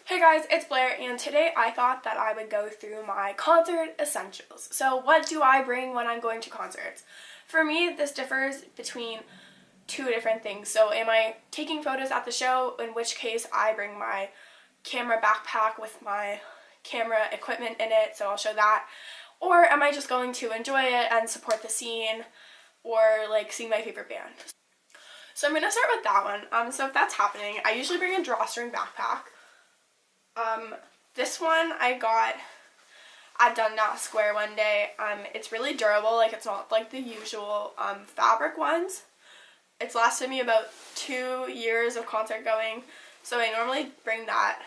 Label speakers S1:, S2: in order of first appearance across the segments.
S1: Hey guys, it's Blair, and today I thought that I would go through my concert essentials. So what do I bring when I'm going to concerts? For me, this differs between two different things. So am I taking photos at the show, in which case I bring my camera backpack with my camera equipment in it, so I'll show that. Or am I just going to enjoy it and support the scene, or like see my favorite band? So I'm going to start with that one. So if that's happening, I usually bring a drawstring backpack. This one I got at Dundas Square one day. It's really durable, like it's not like the usual fabric ones. It's lasted me about 2 years of concert going, so I normally bring that.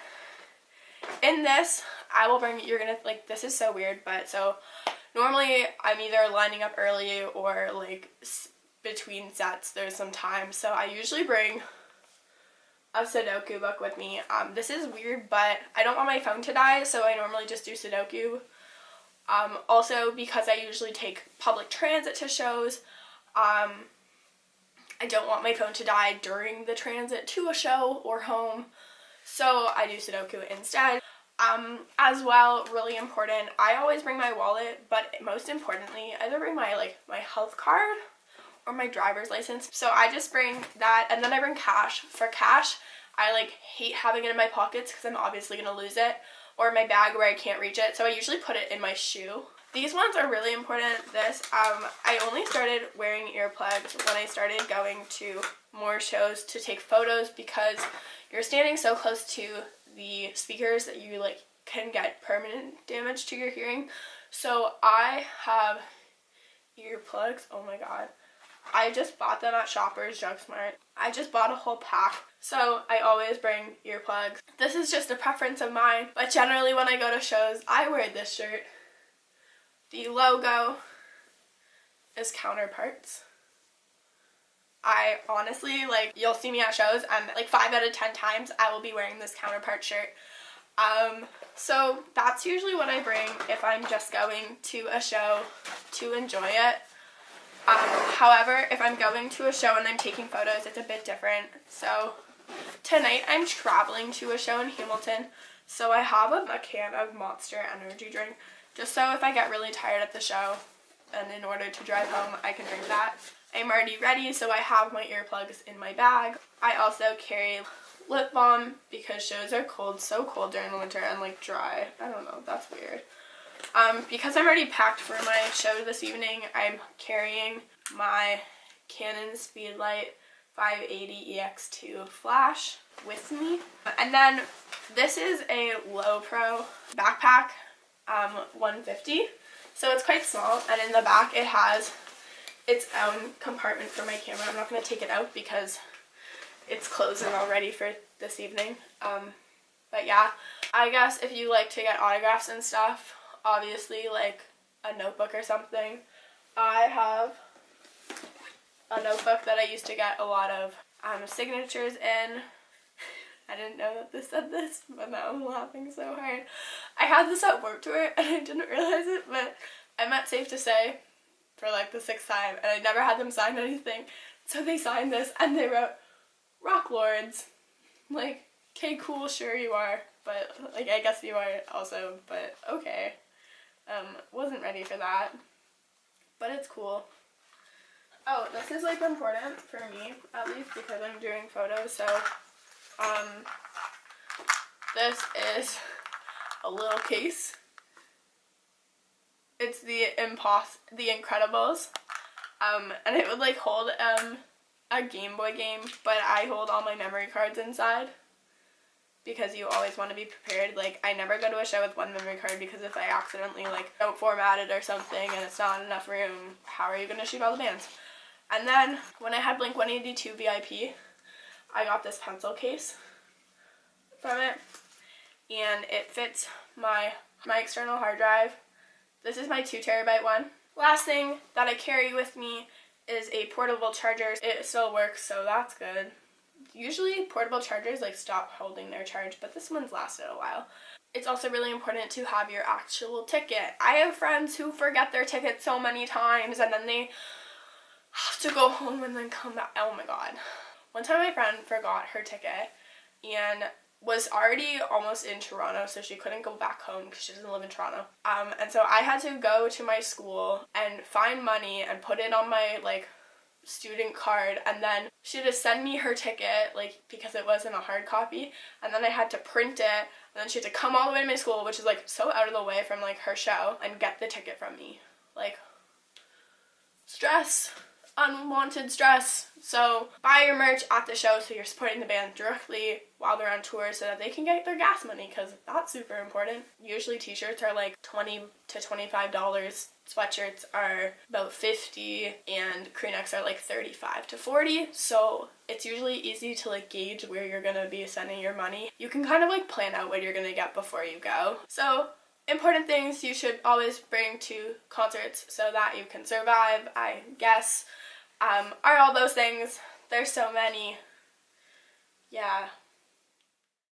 S1: In this, I will bring, you're gonna, like, this is so weird, but so normally I'm either lining up early or like between sets there's some time, so I usually bring a Sudoku book with me. This is weird, but I don't want my phone to die, so I normally just do Sudoku. Also, because I usually take public transit to shows, I don't want my phone to die during the transit to a show or home, so I do Sudoku instead. As well, really important, I always bring my wallet, but most importantly, I either bring my health card or my driver's license. So I just bring that, and then I bring cash. For cash, I hate having it in my pockets because I'm obviously gonna lose it, or in my bag where I can't reach it, so I usually put it in my shoe. These ones are really important. I only started wearing earplugs when I started going to more shows to take photos, because you're standing so close to the speakers that you can get permanent damage to your hearing. So I have earplugs. Oh my god. I just bought them at Shoppers Drug Mart. I just bought a whole pack, so I always bring earplugs. This is just a preference of mine, but generally when I go to shows, I wear this shirt. The logo is Counterparts. I honestly, you'll see me at shows, and 5 out of 10 times I will be wearing this Counterpart shirt. So that's usually what I bring if I'm just going to a show to enjoy it. However, if I'm going to a show and I'm taking photos, it's a bit different. So tonight I'm traveling to a show in Hamilton, so I have a can of Monster energy drink, just so if I get really tired at the show and in order to drive home, I can drink that. I'm already ready, so I have my earplugs in my bag. I also carry lip balm because shows are cold, so cold during the winter, and dry. I don't know, that's weird. Because I'm already packed for my show this evening, I'm carrying my Canon Speedlight 580 EX2 flash with me. And then this is a low pro backpack, 150. So it's quite small, and in the back it has its own compartment for my camera. I'm not going to take it out because it's closing already for this evening. But yeah, I guess if you like to get autographs and stuff, obviously a notebook or something. I have a notebook that I used to get a lot of signatures in. I didn't know that this said this, but now I'm laughing so hard. I had this at work tour and I didn't realize it, but I'm at Safe to Say for the 6th time, and I never had them sign anything. So they signed this and they wrote, "Rock Lords." Okay, cool, sure you are, but I guess you are also, but okay. Wasn't ready for that, but it's cool. Oh, this is important for me, at least because I'm doing photos, so this is a little case. It's the Incredibles, and it would hold a Game Boy game, but I hold all my memory cards inside, because you always want to be prepared. I never go to a show with one memory card, because if I accidentally don't format it or something and it's not enough room, how are you going to shoot all the bands? And then when I had Blink 182 VIP, I got this pencil case from it, and it fits my external hard drive. This is my 2TB one. Last thing that I carry with me is a portable charger. It still works, so that's good. Usually portable chargers stop holding their charge, but this one's lasted a while. It's also really important to have your actual ticket. I have friends who forget their ticket so many times, and then they have to go home and then come back. Oh my god. One time my friend forgot her ticket, and was already almost in Toronto, so she couldn't go back home because she doesn't live in Toronto. And so I had to go to my school and find money and put it on my, like, student card, and then she had to send me her ticket, like, because it wasn't a hard copy, and then I had to print it, and then she had to come all the way to my school, which is, like, so out of the way from, like, her show, and get the ticket from me. Like, stress. Unwanted stress. So buy your merch at the show so you're supporting the band directly while they're on tour so that they can get their gas money, because that's super important. Usually t-shirts are like $20 to $25. Sweatshirts are about $50, and crew necks are like $35 to $40. So it's usually easy to like gauge where you're gonna be spending your money. You can kind of like plan out what you're gonna get before you go. So important things you should always bring to concerts so that you can survive, I guess, are all those things. There's so many. Yeah.